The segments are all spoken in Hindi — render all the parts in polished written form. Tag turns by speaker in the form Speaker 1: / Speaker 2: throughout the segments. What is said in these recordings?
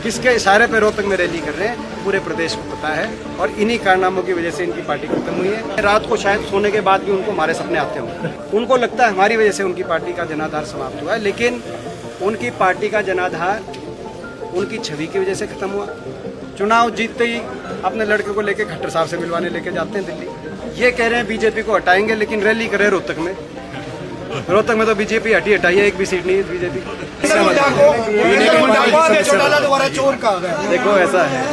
Speaker 1: किसके इशारे पे रोहतक में रैली कर रहे हैं पूरे प्रदेश को पता है। और इन्हीं कारनामों की वजह से इनकी पार्टी खत्म हुई है। रात को शायद सोने के बाद भी उनको हमारे सपने आते होंगे। उनको लगता है हमारी वजह से उनकी पार्टी का जनाधार समाप्त हुआ है, लेकिन उनकी पार्टी का जनाधार उनकी छवि की वजह से खत्म हुआ। चुनाव जीतते ही अपने लड़के को लेके खट्टर साहब से मिलवाने लेके जाते हैं दिल्ली। ये कह रहे हैं बीजेपी को हटाएंगे, लेकिन रैली कर रहे हैं रोहतक में। रोहतक में तो बीजेपी हटाई है, एक भी सीट नहीं है बीजेपी। देखो ऐसा है,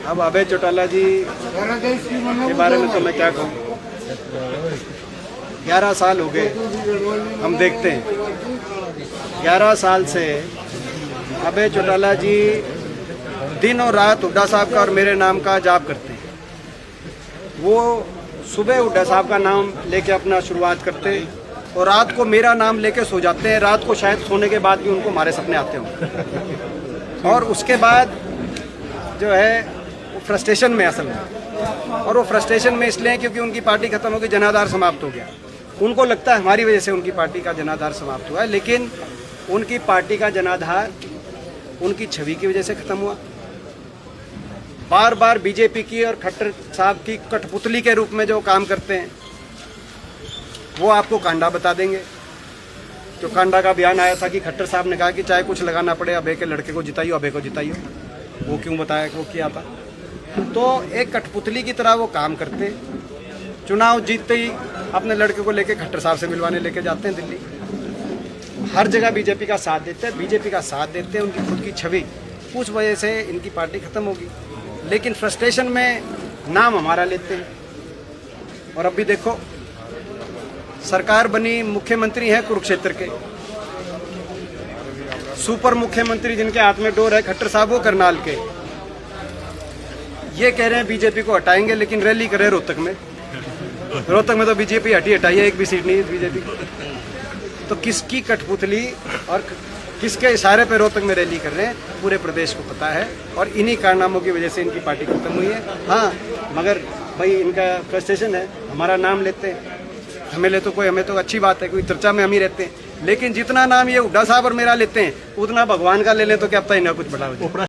Speaker 1: अब अभय चौटाला जी के बारे में तो मैं क्या कहूँ। 11 साल हो गए, हम देखते हैं 11 साल से अभय चौटाला जी दिन और रात हुड्डा साहब का और मेरे नाम का जाप करते हैं। वो सुबह हुड्डा साहब का नाम लेके अपना शुरुआत करते हैं और रात को मेरा नाम लेके सो जाते हैं। रात को शायद सोने के बाद भी उनको हमारे सपने आते होंगे। और उसके बाद जो है वो फ्रस्ट्रेशन में असल में, और वो फ्रस्ट्रेशन में इसलिए क्योंकि उनकी पार्टी खत्म हो गई, जनाधार समाप्त हो गया। उनको लगता है हमारी वजह से उनकी पार्टी का जनाधार समाप्त हुआ है, लेकिन उनकी पार्टी का जनाधार उनकी छवि की वजह से खत्म हुआ। बार बार बीजेपी की और खट्टर साहब की कठपुतली के रूप में जो काम करते हैं वो आपको कांडा बता देंगे। जो कांडा का बयान आया था कि खट्टर साहब ने कहा कि चाहे कुछ लगाना पड़े अभय के लड़के को जिताइयो, अभय को जिताइयो, वो क्यों बताया कि वो किया था। तो एक कठपुतली की तरह वो काम करते, चुनाव जीतते ही अपने लड़के को लेके खट्टर साहब से मिलवाने लेके जाते हैं दिल्ली। हर जगह बीजेपी का साथ देते हैं, बीजेपी का साथ देते हैं, उनकी खुद की छवि, उस वजह से इनकी पार्टी खत्म होगी। लेकिन फ्रस्ट्रेशन में नाम हमारा लेते हैं। और अब भी देखो, सरकार बनी, मुख्यमंत्री हैं कुरुक्षेत्र के, सुपर मुख्यमंत्री जिनके हाथ में डोर है खट्टर साहब वो करनाल के। ये कह रहे हैं बीजेपी को हटाएंगे, लेकिन रैली कर रहे हैं रोहतक में। रोहतक में तो बीजेपी हटाई है, एक भी सीट नहीं है बीजेपी। तो किसकी कठपुतली और किसके इशारे पे रोहतक में रैली कर रहे हैं पूरे प्रदेश को पता है। और इन्हीं कारनामों की वजह से इनकी पार्टी खत्म हुई है। हाँ, मगर भाई इनका फ्रस्ट्रेशन है, हमारा नाम लेते हैं, हमें ले तो कोई, हमें तो अच्छी बात है, कोई चर्चा में हम ही रहते हैं। लेकिन जितना नाम ये हुड्डा साहब और मेरा लेते हैं उतना भगवान का ले लें तो क्या पता ही ना कुछ बड़ा हो जाए।